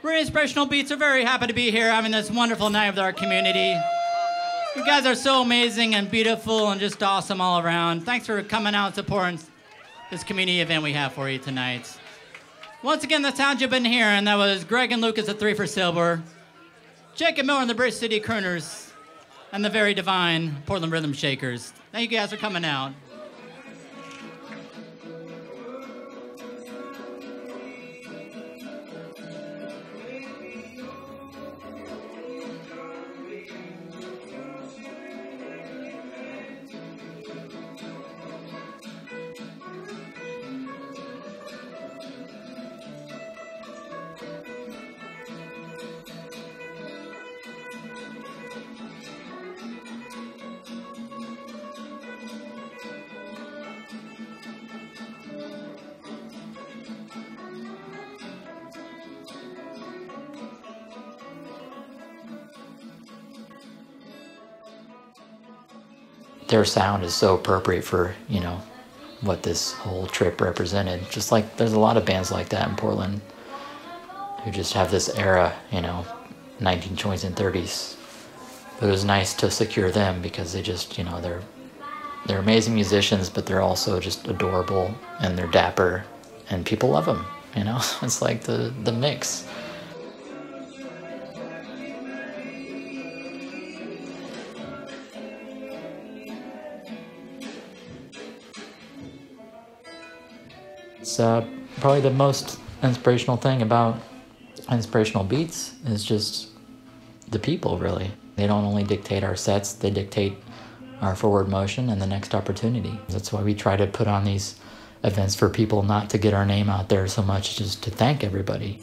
We're Inspirational Beats are very happy to be here having this wonderful night with our community. You guys are so amazing and beautiful and just awesome all around. Thanks for coming out and supporting this community event we have for you tonight. Once again, the sound you've been hearing, that was Greg and Lucas at 3 for Silver, Jacob Miller and the Bridge City Crooners, and the very divine Portland Rhythm Shakers. Thank you guys for coming out. Their sound is so appropriate for, you know, what this whole trip represented. Just like there's a lot of bands like that in Portland who just have this era, you know, 1920s and 30s. But it was nice to secure them because they just, you know, they're amazing musicians, but they're also just adorable and they're dapper and people love them, you know? It's like the mix. It's probably the most inspirational thing about Inspirational Beats is just the people, really. They don't only dictate our sets, they dictate our forward motion and the next opportunity. That's why we try to put on these events for people, not to get our name out there so much, just to thank everybody.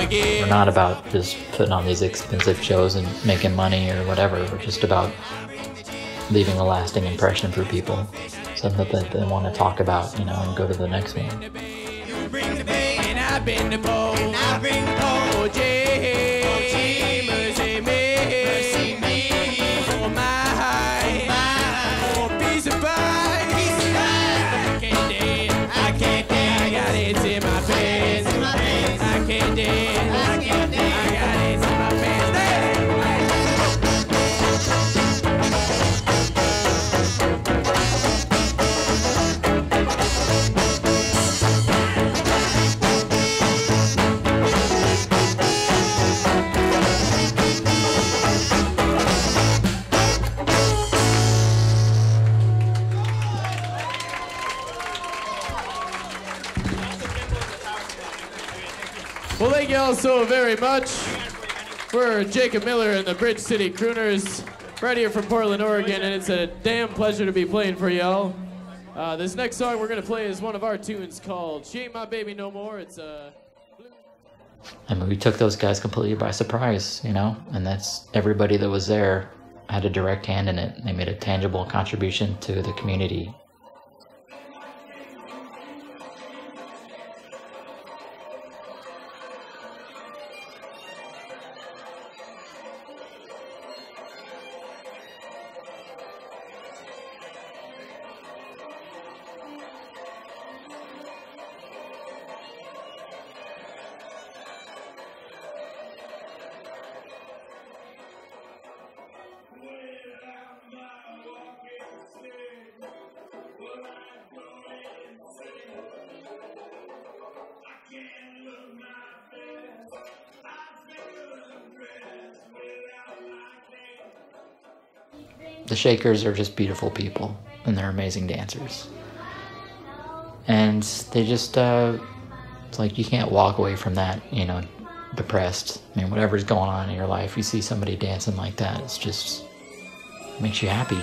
We're not about just putting on these expensive shows and making money or whatever. We're just about leaving a lasting impression for people, something that they want to talk about, you know, and go to the next one. You bring the pain, and I bring the pole, and I bring the pole. Mercy me, for my piece of pie. I can't dance, I got it in my pants. I can't dance, I got it in my pants. Well, thank you all so very much. We're Jacob Miller and the Bridge City Crooners, right here from Portland, Oregon, and it's a damn pleasure to be playing for y'all. This next song we're going to play is one of our tunes called She Ain't My Baby No More. It's I mean, we took those guys completely by surprise, you know, and that's everybody that was there had a direct hand in it. They made a tangible contribution to the community. the Shakers are just beautiful people, and they're amazing dancers. And they just, it's like you can't walk away from that, you know, depressed. I mean, whatever's going on in your life, you see somebody dancing like that, it's just, it makes you happy.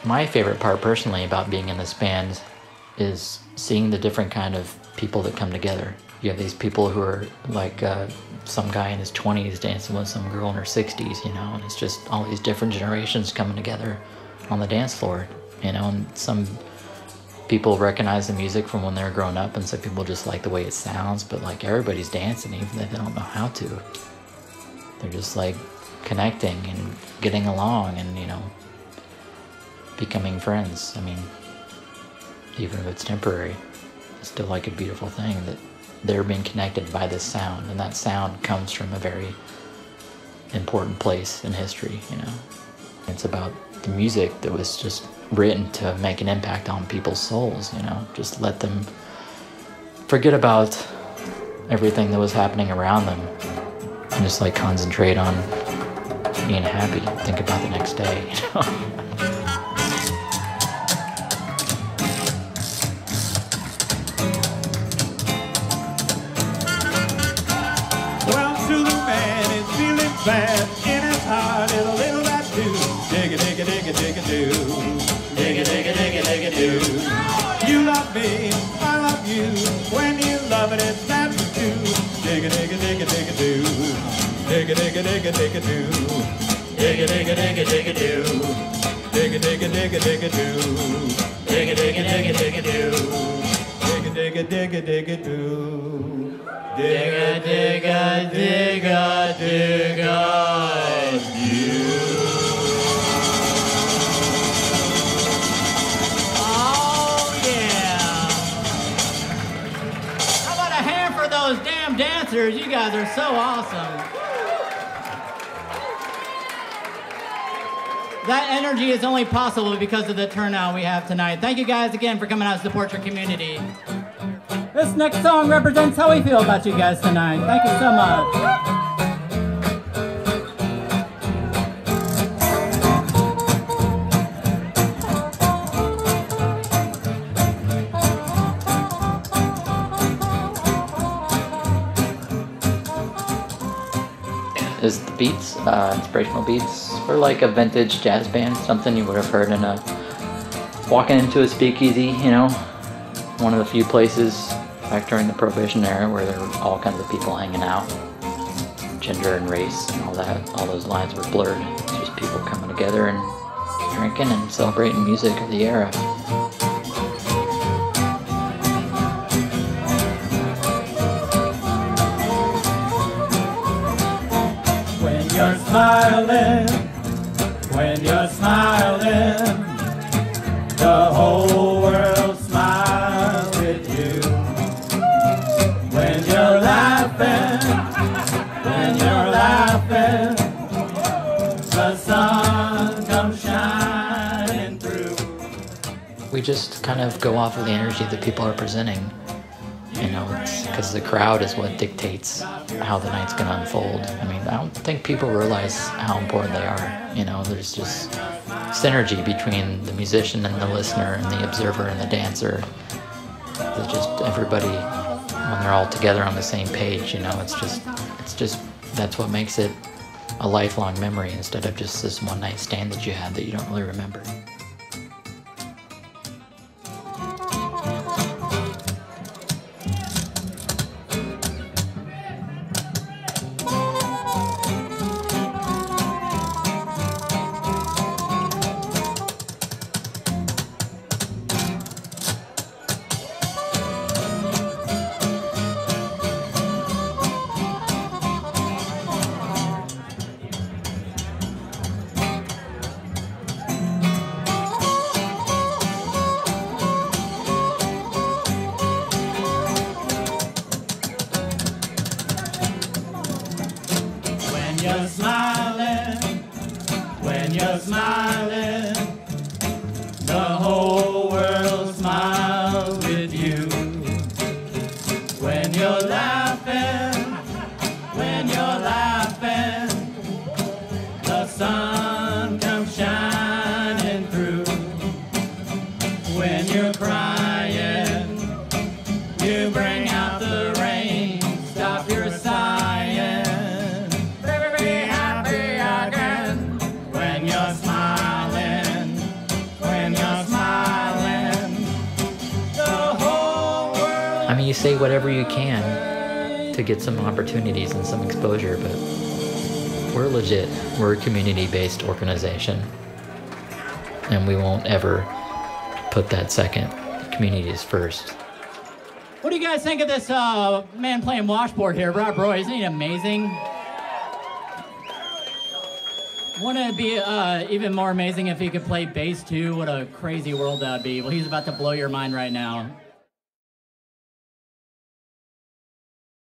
My favorite part personally about being in this band is seeing the different kind of people that come together. You have these people who are like some guy in his 20s dancing with some girl in her 60s, you know, and it's just all these different generations coming together on the dance floor, you know, and some people recognize the music from when they're growing up, and some people just like the way it sounds, but like everybody's dancing even if they don't know how to. They're just like connecting and getting along and, you know, becoming friends. I mean, even if it's temporary, it's still like a beautiful thing that they're being connected by this sound, and that sound comes from a very important place in history, you know. It's about the music that was just written to make an impact on people's souls, you know. Just let them forget about everything that was happening around them and just like concentrate on being happy, think about the next day, you know. Bad in his heart is a little bit too. Dig it, dig it, dig it, dig it, do. Dig it, dig it, dig it, dig it, do. You love me, I love you. When you love it, it's natural too. Dig it, dig it, dig it, dig it, do. Dig it, dig it, dig it, dig it, do. Dig it, dig it, dig it, dig it, do. Dig it, dig it, dig it, dig it, do. Dig it, dig it, dig it, dig it, do. Dig it, dig it, dig it, dig it, do. Digga, digga, digga, digga, you. Oh, yeah. How about a hand for those damn dancers? You guys are so awesome. That energy is only possible because of the turnout we have tonight. Thank you guys again for coming out to support your community. This next song represents how we feel about you guys tonight. Thank you so much. Is the beats, inspirational beats, for like a vintage jazz band, something you would have heard in walking into a speakeasy, you know, one of the few places back during the Prohibition era where there were all kinds of people hanging out, gender and race and all that, all those lines were blurred. It's just people coming together and drinking and celebrating music of the era. When you're smiling, the whole world smiles with you. When you're laughing, the sun comes shining through. We just kind of go off of the energy that people are presenting, you know, because the crowd is what dictates how the night's going to unfold. I mean, I don't think people realize how important they are, you know. There's just synergy between the musician and the listener and the observer and the dancer. There's just everybody, when they're all together on the same page, you know, it's just that's what makes it a lifelong memory instead of just this one night stand that you had that you don't really remember. you're smiling, when you're smiling, the whole world smiles with you. When you're laughing, the sun comes shining through. When you're crying, you bring out the rain, stop your sighing, be happy again. When you're smiling, the whole world. I mean, you say whatever you can to get some opportunities and some exposure, but we're legit. We're a community-based organization, and we won't ever put that second. Community is first. What do you guys think of this man playing washboard here? Rob Roy, isn't he amazing? Wouldn't it be even more amazing if he could play bass too? What a crazy world that'd be. Well, he's about to blow your mind right now.